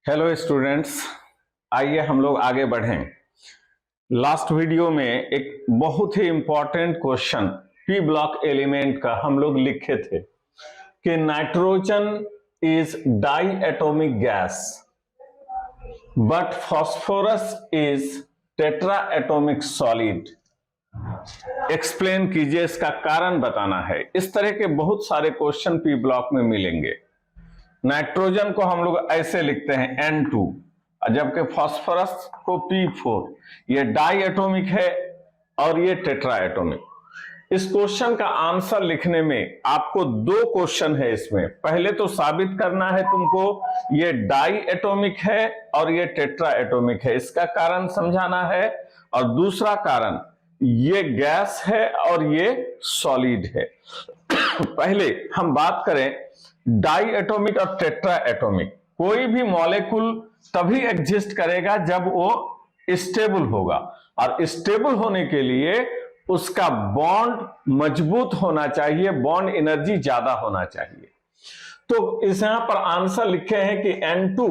Hello students, आइए हम लोग आगे बढ़ें। लास्ट वीडियो में एक बहुत ही important question P block element का हम लोग लिखे थे कि nitrogen is diatomic gas but phosphorus is tetra atomic solid. Explain कीजिए, इसका कारण बताना है। इस तरह के बहुत सारे क्वेश्चन पी ब्लॉक में मिलेंगे। नाइट्रोजन को हम लोग ऐसे लिखते हैं N2, जबकि फास्फोरस को P4। ये डाई एटॉमिक है और ये टेट्रा एटॉमिक। इस क्वेश्चन का आंसर लिखने में आपको दो क्वेश्चन है। इसमें पहले तो साबित करना है तुमको ये डाई एटॉमिक है और ये टेट्रा एटॉमिक है, इसका कारण समझाना है। और दूसरा कारण, ये गैस है और ये सॉलिड है। पहले हम बात करें डाई एटॉमिक और टेट्रा एटॉमिक। कोई भी मॉलिक्यूल तभी एग्जिस्ट करेगा जब वो स्टेबल होगा, और स्टेबल होने के लिए उसका बॉन्ड मजबूत होना चाहिए, बॉन्ड एनर्जी ज्यादा होना चाहिए। तो इस यहां पर आंसर लिखे हैं कि N2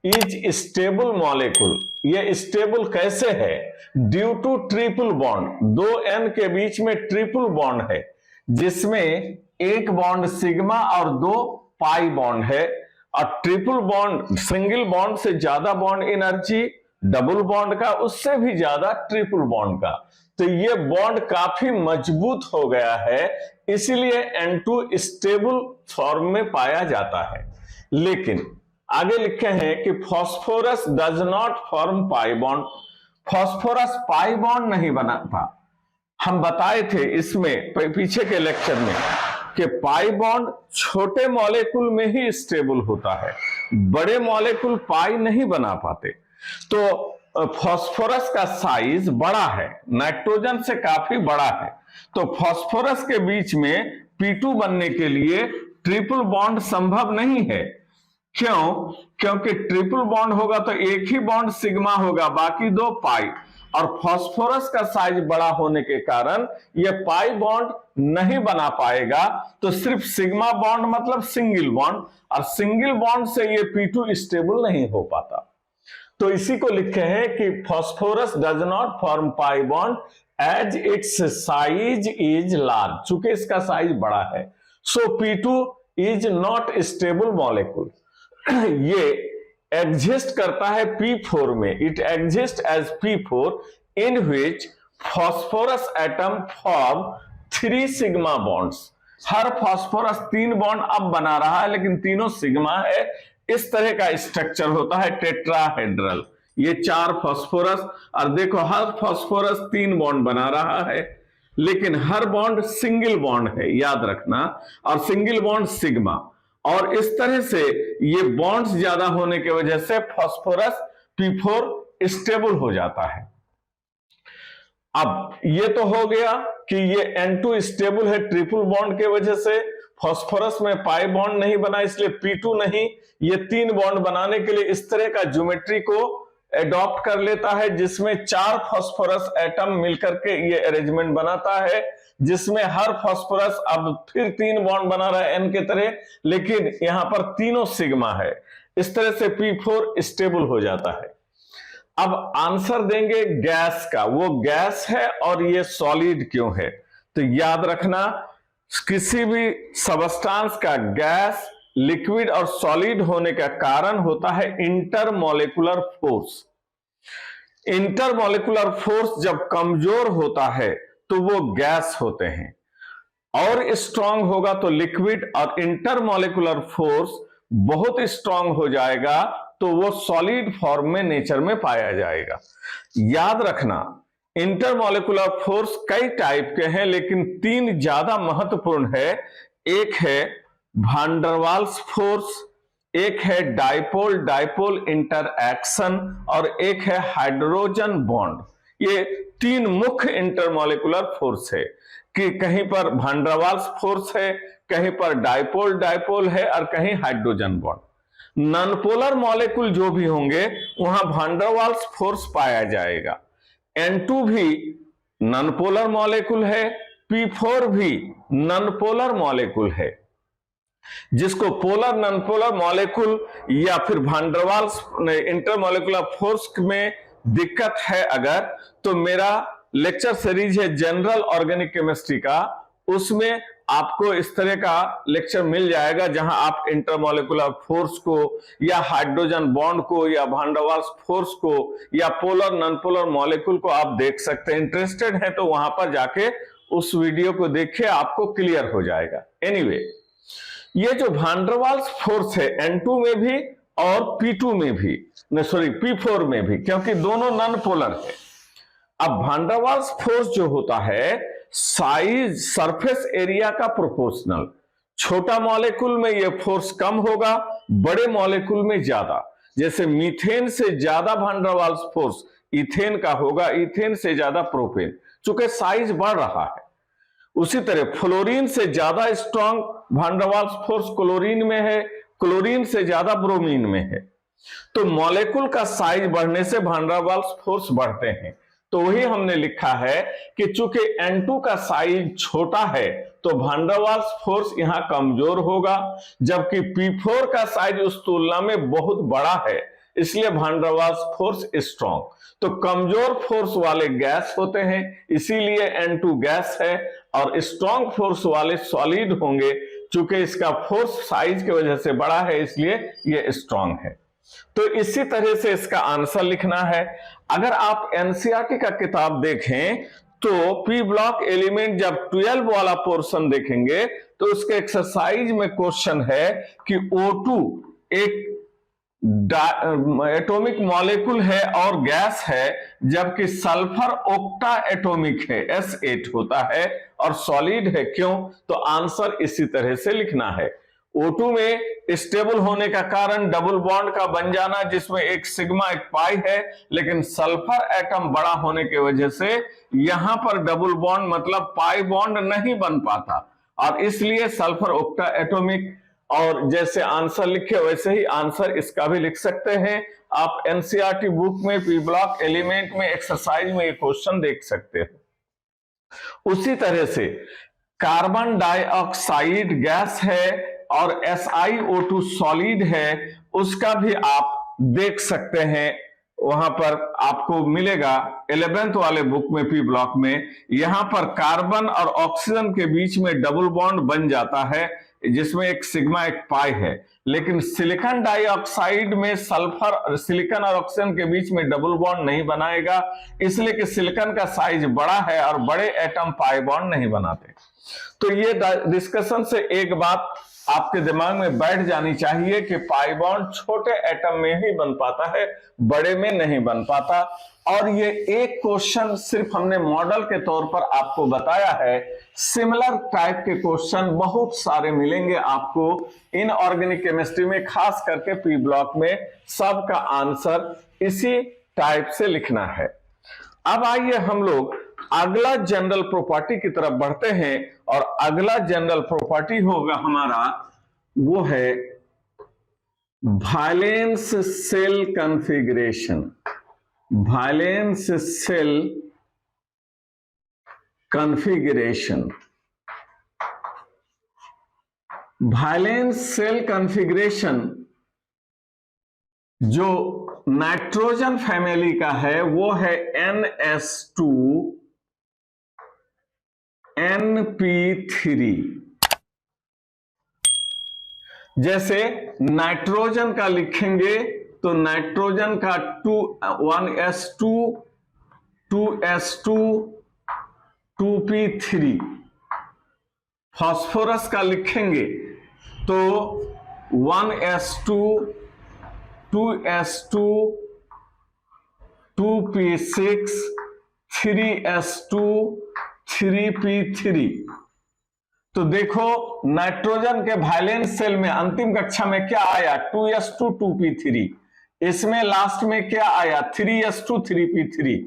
इज स्टेबल मॉलिक्यूल। ये स्टेबल कैसे है? ड्यू टू ट्रिपल बॉन्ड, दो N के बीच में ट्रिपल बॉन्ड है, जिसमें एक बॉन्ड सिग्मा और दो पाई बॉन्ड है। और ट्रिपल बॉन्ड, सिंगल बॉन्ड से ज्यादा बॉन्ड एनर्जी, डबल बॉन्ड का उससे भी ज्यादा ट्रिपल बॉन्ड का। तो ये बॉन्ड काफी मजबूत हो गया है, इसीलिए N2 स्टेबल फॉर्म में पाया जाता है। लेकिन आगे लिखे हैं कि phosphorus does not form pi bond. Phosphorus pi bond नहीं बनाता। हम बताए थे इसमें पीछे के लेक्चर में कि पाई बॉन्ड छोटे मॉलिक्यूल में ही स्टेबल होता है, बड़े मॉलिक्यूल पाई नहीं बना पाते। तो फास्फोरस का साइज बड़ा है, नाइट्रोजन से काफी बड़ा है। तो फास्फोरस के बीच में P2 बनने के लिए ट्रिपल बॉन्ड संभव नहीं है। क्यों? क्योंकि ट्रिपल बॉन्ड होगा तो एक ही बॉन्ड सिग्मा होगा, बाकी दो पाई। और फास्फोरस का साइज बड़ा होने के कारण यह पाई बॉन्ड नहीं बना पाएगा। तो सिर्फ सिग्मा बॉन्ड मतलब सिंगल बॉन्ड, और सिंगल बॉन्ड से ये P2 स्टेबल नहीं हो पाता। तो इसी को लिखे हैं कि phosphorus does not form pi bond as its size is large. चूंकि इसका साइज बड़ा है, so P2 is not stable molecule. ये एग्जिस्ट करता है P4 में। It exist as P4 in which phosphorus atom form 3 sigma bonds. हर फास्फोरस 3 बॉन्ड अब बना रहा है, लेकिन तीनों सिग्मा है। इस तरह का स्ट्रक्चर होता है टेट्राहेड्रल। ये 4 फास्फोरस, और देखो हर फास्फोरस 3 बॉन्ड बना रहा है, लेकिन हर बॉन्ड सिंगल बॉन्ड है, याद रखना। और सिंगल बॉन्ड सिग्मा। और इस तरह से ये बॉन्ड्स ज्यादा होने की वजह से फास्फोरस P4 स्टेबल हो जाता है। अब ये तो हो गया कि ये N2 स्टेबल है ट्रिपल बॉन्ड के वजह से। फास्फोरस में पाई बॉन्ड नहीं बना, इसलिए P2 नहीं। ये 3 बॉन्ड बनाने के लिए इस तरह का ज्योमेट्री को एडॉप्ट कर लेता है, जिसमें 4 फास्फोरस एटम मिलकर के ये अरेंजमेंट बनाता है, जिसमें हर फास्फोरस अब फिर 3 बॉन्ड बना रहा है N के तरह, लेकिन यहां पर तीनों सिग्मा है। इस तरह से P4 स्टेबल हो जाता है। अब आंसर देंगे गैस का। वो गैस है और ये सॉलिड क्यों है? तो याद रखना, किसी भी सबस्टांस का गैस, लिक्विड और सॉलिड होने का कारण होता है इंटरमॉलिक्यूलर फोर्स। इंटरमॉलिक्यूलर फोर्स जब कमजोर होता है तो वो गैस होते हैं, और स्ट्रांग होगा तो लिक्विड, और इंटरमॉलिक्यूलर फोर्स बहुत स्ट्रांग हो जाएगा तो वो सॉलिड फॉर्म में नेचर में पाया जाएगा। याद रखना, इंटरमॉलिक्यूलर फोर्स कई टाइप के हैं, लेकिन 3 ज्यादा महत्वपूर्ण है। एक है वान डर वाल्स फोर्स, एक है डाइपोल डाइपोल इंटरएक्शन, और एक है हाइड्रोजन बॉन्ड। ये 3 मुख्य इंटरमॉलिक्यूलर फोर्स है कि कहीं पर वान डर वाल्स फोर्स है, कहीं पर डाइपोल डाइपोल है, और कहीं हाइड्रोजन बॉन्ड। नॉनपोलर मॉलिक्यूल जो भी होंगे वहां वान डर वाल्स फोर्स पाया जाएगा। N2 भी नॉनपोलर मॉलिक्यूल है, P4 भी नॉनपोलर मॉलिक्यूल है। जिसको पोलर नॉन पोलर मॉलिक्यूल या फिर भान डर वाल्स इंटरमॉलिक्यूलर फोर्स में दिक्कत है अगर, तो मेरा लेक्चर सीरीज है जनरल ऑर्गेनिक केमिस्ट्री का, उसमें आपको इस तरह का लेक्चर मिल जाएगा जहां आप इंटरमॉलिक्यूलर फोर्स को या हाइड्रोजन बॉन्ड को या भान डर वाल्स फोर्स को या पोलर नॉन पोलर मॉलिक्यूल को आप देख सकते हैं। इंटरेस्टेड है तो वहां पर जाके उस वीडियो को देखिए, आपको क्लियर हो जाएगा। एनीवे, ये जो भान डर वाल्स फोर्स है N2 में भी और P2 में भी, P4 में भी, क्योंकि दोनों नॉन पोलर है। अब भान डर वाल्स फोर्स जो होता है साइज सरफेस एरिया का प्रोपोर्शनल, छोटा मॉलिक्यूल में यह फोर्स कम होगा, बड़े मॉलिक्यूल में ज्यादा। जैसे मीथेन से ज्यादा भान डर वाल्स फोर्स इथेन का होगा, इथेन से ज्यादा प्रोपेन, चूंकि साइज बढ़ रहा है। उसी तरह फ्लोरीन से ज्यादा स्ट्रॉन्ग भान डर वाल्स फोर्स क्लोरीन में है, क्लोरीन से ज्यादा ब्रोमीन में है। तो मॉलिक्यूल का साइज बढ़ने से भान डर वाल्स फोर्स बढ़ते हैं। तो वही हमने लिखा है कि चूंकि N2 का साइज छोटा है तो भान डर वाल्स फोर्स यहां कमजोर होगा, जबकि P4 का साइज उस तुलना में बहुत बड़ा है, इसलिए भान डर वाल्स फोर्स स्ट्रॉन्ग। तो कमजोर फोर्स वाले गैस होते हैं, इसीलिए N2 गैस है, और स्ट्रॉन्ग फोर्स वाले सॉलिड होंगे, चूंकि इसका फोर्स साइज की वजह से बड़ा है इसलिए यह स्ट्रॉन्ग है। तो इसी तरह से इसका आंसर लिखना है। अगर आप एनसीईआरटी का किताब देखें तो पी ब्लॉक एलिमेंट जब 12 वाला पोर्शन देखेंगे तो उसके एक्सरसाइज में क्वेश्चन है कि O2 एक एटॉमिक मॉलिक्यूल है और गैस है, जबकि सल्फर ऑक्टा एटॉमिक है, S8 होता है और सॉलिड है। क्यों? तो आंसर इसी तरह से लिखना है। O2 में स्टेबल होने का कारण डबल बॉन्ड का बन जाना, जिसमें एक सिग्मा एक पाई है, लेकिन सल्फर एटम बड़ा होने की वजह से यहां पर डबल बॉन्ड मतलब पाई बॉन्ड नहीं बन पाता, और इसलिए सल्फर ऑक्टा एटॉमिक। और जैसे आंसर लिखे वैसे ही आंसर इसका भी लिख सकते हैं। आप एनसीईआरटी बुक में पी ब्लॉक एलिमेंट में एक्सरसाइज में ये क्वेश्चन देख सकते हो। उसी तरह से कार्बन डाइऑक्साइड गैस है और SiO2 सॉलिड है, उसका भी आप देख सकते हैं। वहां पर आपको मिलेगा 11th वाले बुक में पी ब्लॉक में, यहां पर कार्बन और ऑक्सीजन के बीच में डबल बॉन्ड बन जाता है, जिसमें एक सिग्मा एक पाई है, लेकिन सिलिकॉन डाइऑक्साइड में सल्फर सिलिकॉन और ऑक्सीजन के बीच में डबल बॉन्ड नहीं बनाएगा, इसलिए कि सिलिकॉन का साइज बड़ा है और बड़े एटम पाई बॉन्ड नहीं बनाते। तो ये डिस्कशन से एक बात आपके दिमाग में बैठ जानी चाहिए कि पाई बॉन्ड छोटे एटम में ही बन पाता है, बड़े में नहीं बन पाता। और ये एक क्वेश्चन सिर्फ हमने मॉडल के तौर पर आपको बताया है। सिमिलर टाइप के क्वेश्चन बहुत सारे मिलेंगे आपको इनऑर्गेनिक केमिस्ट्री में, खास करके पी ब्लॉक में सबका आंसर इसी टाइप से लिखना है। अब आइए हम लोग अगला जनरल प्रॉपर्टी की तरफ बढ़ते हैं, और अगला जनरल प्रॉपर्टी होगा हमारा, वो है valence shell configuration. Valence shell configuration. Valence shell configuration जो नाइट्रोजन फैमिली का है वो है NS2 NP3। जैसे नाइट्रोजन का लिखेंगे तो नाइट्रोजन का 1s2 2s2 2p3। फास्फोरस का लिखेंगे तो 1s2 2s2 2p6 3s2 3p3। तो देखो नाइट्रोजन के वैलेंस सेल में अंतिम कक्षा में क्या आया 2s2 2p3, इसमें लास्ट में क्या आया 3s2 3p3।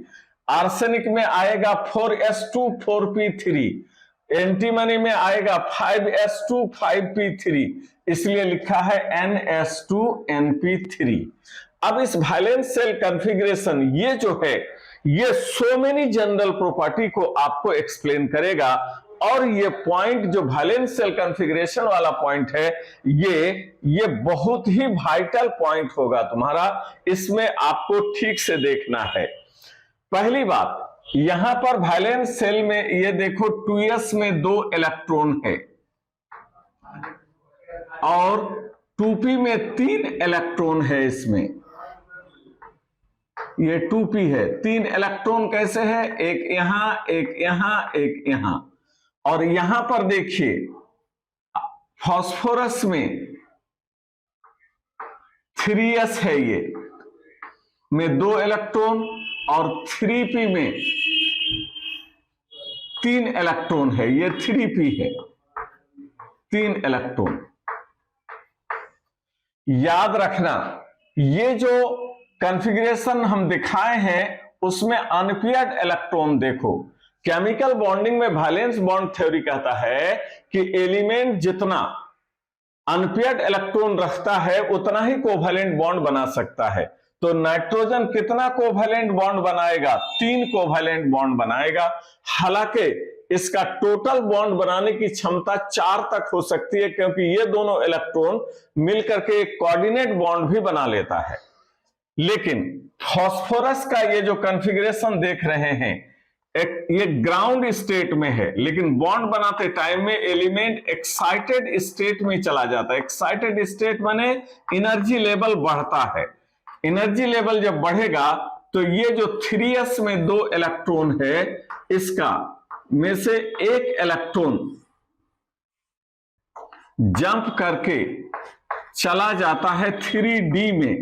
आर्सेनिक में आएगा 4s2 4p3, एंटीमनी में आएगा 5s2 5p3, इसलिए लिखा है NS2 NP3। अब इस वैलेंस सेल कॉन्फ़िगरेशन ये जो है ये सो मेनी जनरल प्रॉपर्टी को आपको एक्सप्लेन करेगा। और ये पॉइंट जो वैलेंस शेल कॉन्फ़िगरेशन वाला पॉइंट है, ये बहुत ही वाइटल पॉइंट होगा तुम्हारा, इसमें आपको ठीक से देखना है। पहली बात, यहां पर वैलेंस शेल में ये देखो 2s में 2 इलेक्ट्रॉन है और 2p में 3 इलेक्ट्रॉन है। इसमें ये 2p है, 3 इलेक्ट्रॉन कैसे है, एक यहां, एक यहां, एक यहां। और यहां पर देखिए फास्फोरस में 3s है, ये में 2 इलेक्ट्रॉन और 3p में 3 इलेक्ट्रॉन है, ये 3p है, 3 इलेक्ट्रॉन। याद रखना ये जो कॉन्फ़िगरेशन हम दिखाए हैं उसमें अनपेयर्ड इलेक्ट्रॉन देखो। केमिकल बॉन्डिंग में वैलेंस बॉन्ड थ्योरी कहता है कि एलिमेंट जितना अनपेयर्ड इलेक्ट्रॉन रखता है उतना ही कोवैलेंट बॉन्ड बना सकता है। तो नाइट्रोजन कितना कोवैलेंट बॉन्ड बनाएगा, 3 कोवैलेंट बॉन्ड बनाएगा। हालांकि इसका टोटल बॉन्ड बनाने की क्षमता 4 तक हो सकती है, क्योंकि ये दोनों इलेक्ट्रॉन मिलकर के एक कोऑर्डिनेट बॉन्ड भी बना लेता है। लेकिन फास्फोरस का ये जो कॉन्फ़िगरेशन देख रहे हैं, ये ग्राउंड स्टेट में है, लेकिन बॉन्ड बनाते टाइम में एलिमेंट एक्साइटेड स्टेट में चला जाता है। एक्साइटेड स्टेट माने एनर्जी लेवल बढ़ता है। एनर्जी लेवल जब बढ़ेगा तो ये जो 3s में 2 इलेक्ट्रॉन है, इसका में से एक इलेक्ट्रॉन जंप करके चला जाता है 3d में।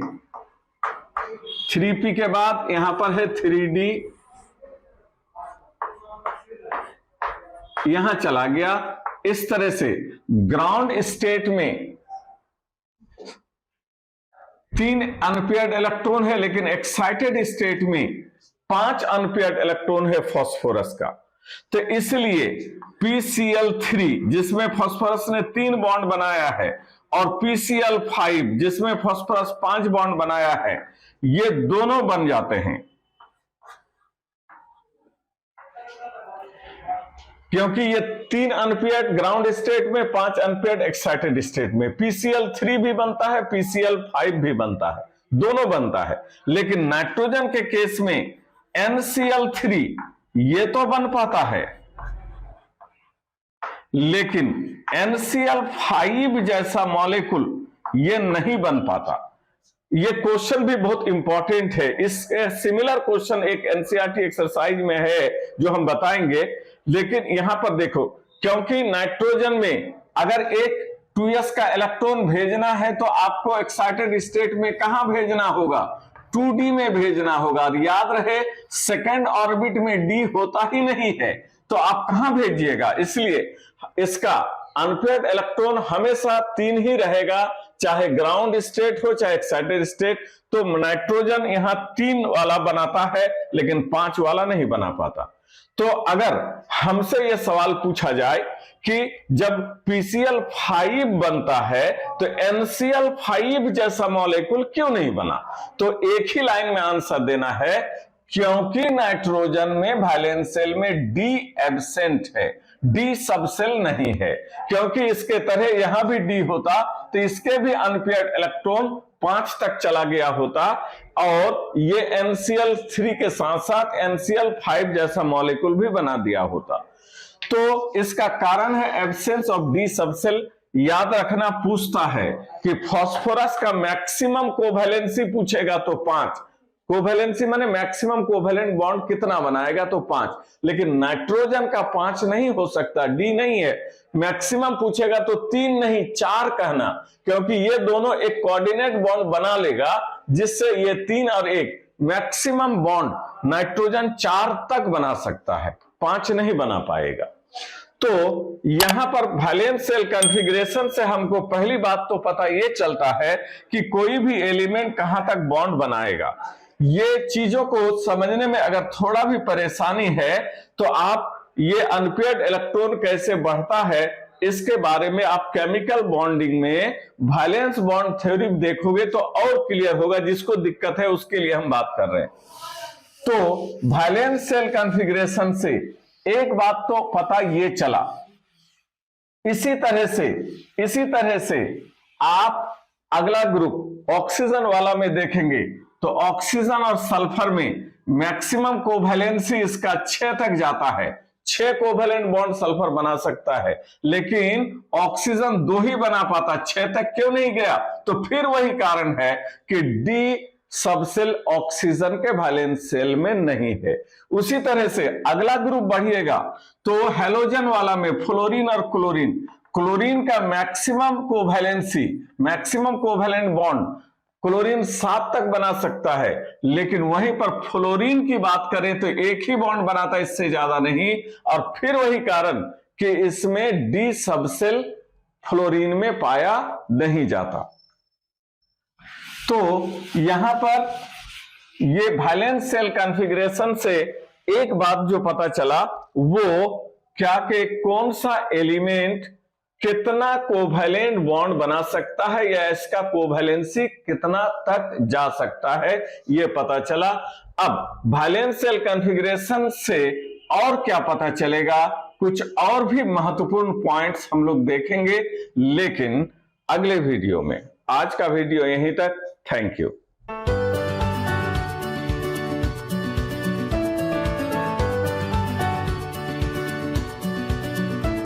3p के बाद यहां पर है 3d, यहां चला गया। इस तरह से ग्राउंड स्टेट में 3 अनपेयर्ड इलेक्ट्रॉन है, लेकिन एक्साइटेड स्टेट में 5 अनपेयर्ड इलेक्ट्रॉन है फास्फोरस का। तो इसलिए PCl3 जिसमें फास्फोरस ने 3 बॉन्ड बनाया है और PCl5 जिसमें फास्फोरस 5 बॉन्ड बनाया है, ये दोनों बन जाते हैं, क्योंकि ये 3 अनपेयर्ड ग्राउंड स्टेट में, 5 अनपेयर्ड एक्साइटेड स्टेट में। PCl3 भी बनता है, PCl5 भी बनता है, दोनों बनता है। लेकिन नाइट्रोजन के केस में NCl3 ये तो बन पाता है, लेकिन NCl5 जैसा मॉलिक्यूल ये नहीं बन पाता। ये क्वेश्चन भी बहुत इंपॉर्टेंट है। इस सिमिलर क्वेश्चन एक एनसीईआरटी एक्सरसाइज में है जो हम बताएंगे। लेकिन यहां पर देखो, क्योंकि नाइट्रोजन में अगर एक 2s का इलेक्ट्रॉन भेजना है तो आपको एक्साइटेड स्टेट में कहां भेजना होगा, 2d में भेजना होगा। और याद रहे सेकेंड ऑर्बिट में d होता ही नहीं है, तो आप कहां भेजिएगा। इसलिए इसका अनपेयर्ड इलेक्ट्रॉन हमेशा 3 ही रहेगा, चाहे ग्राउंड स्टेट हो चाहे एक्साइटेड स्टेट। तो नाइट्रोजन यहां 3 वाला बनाता है, लेकिन 5 वाला नहीं बना पाता। तो अगर हमसे यह सवाल पूछा जाए कि जब PCl5 बनता है तो NCl5 जैसा मॉलिक्यूल क्यों नहीं बना, तो एक ही लाइन में आंसर देना है, क्योंकि नाइट्रोजन में वैलेंस शेल में D एब्सेंट है, D सबसेल नहीं है। क्योंकि इसके तरह यहां भी D होता तो इसके भी अनपेयर्ड इलेक्ट्रॉन 5 तक चला गया होता और ये NCl3 के साथ साथ NCl5 जैसा मॉलिक्यूल भी बना दिया होता। तो इसका कारण है एब्सेंस ऑफ D सबसेल। याद रखना पूछता है कि फास्फोरस का मैक्सिमम कोवैलेंसी पूछेगा तो 5, कोवैलेंसी माने मैक्सिमम कोवैलेंट बॉन्ड कितना बनाएगा तो 5, लेकिन नाइट्रोजन का 5 नहीं हो सकता, D नहीं है। मैक्सिमम पूछेगा तो 3 नहीं 4 कहना, क्योंकि ये दोनों एक कोऑर्डिनेट बॉन्ड बना लेगा, जिससे ये 3 और 1 मैक्सिमम बॉन्ड नाइट्रोजन 4 तक बना सकता है, 5 नहीं बना पाएगा। तो यहां पर वैलेंस शेल कॉन्फ़िगरेशन से हमको पहली बात तो पता ये चलता है कि कोई भी एलिमेंट कहां तक बॉन्ड बनाएगा। ये चीजों को समझने में अगर थोड़ा भी परेशानी है तो आप ये अनपेयर्ड इलेक्ट्रॉन कैसे बढ़ता है इसके बारे में आप केमिकल बॉन्डिंग में वैलेंस बॉन्ड थ्योरी देखोगे तो और क्लियर होगा। जिसको दिक्कत है उसके लिए हम बात कर रहे हैं। तो वैलेंस शेल कॉन्फ़िगरेशन से एक बात तो पता ये चला, इसी तरह से आप अगला ग्रुप ऑक्सीजन वाला में देखेंगे तो ऑक्सीजन और सल्फर में मैक्सिमम कोवैलेंसी इसका 6 तक जाता है। 6 कोवैलेंट बॉन्ड सल्फर बना सकता है, लेकिन ऑक्सीजन 2 ही बना पाता, 6 तक क्यों नहीं गया? तो फिर वही कारण है कि डी सबसेल ऑक्सीजन के वैलेंस शेल में नहीं है। उसी तरह से अगला ग्रुप बढ़िएगा तो हैलोजन वाला में फ्लोरीन और क्लोरीन का मैक्सिमम कोवैलेंट बॉन्ड क्लोरीन 7 तक बना सकता है, लेकिन वहीं पर फ्लोरीन की बात करें तो एक ही बॉन्ड बनाता, इससे ज्यादा नहीं। और फिर वही कारण कि इसमें डी सबसेल फ्लोरीन में पाया नहीं जाता। तो यहां पर ये वैलेंस शेल कॉन्फ़िगरेशन से एक बात जो पता चला वो क्या कि कौन सा एलिमेंट कितना कोवैलेंट बॉन्ड बना सकता है या इसका कोवैलेंसी कितना तक जा सकता है, यह पता चला। अब वैलेंस शेल कॉन्फ़िगरेशन से और क्या पता चलेगा, कुछ और भी महत्वपूर्ण पॉइंट्स हम लोग देखेंगे, लेकिन अगले वीडियो में। आज का वीडियो यहीं तक। Thank you.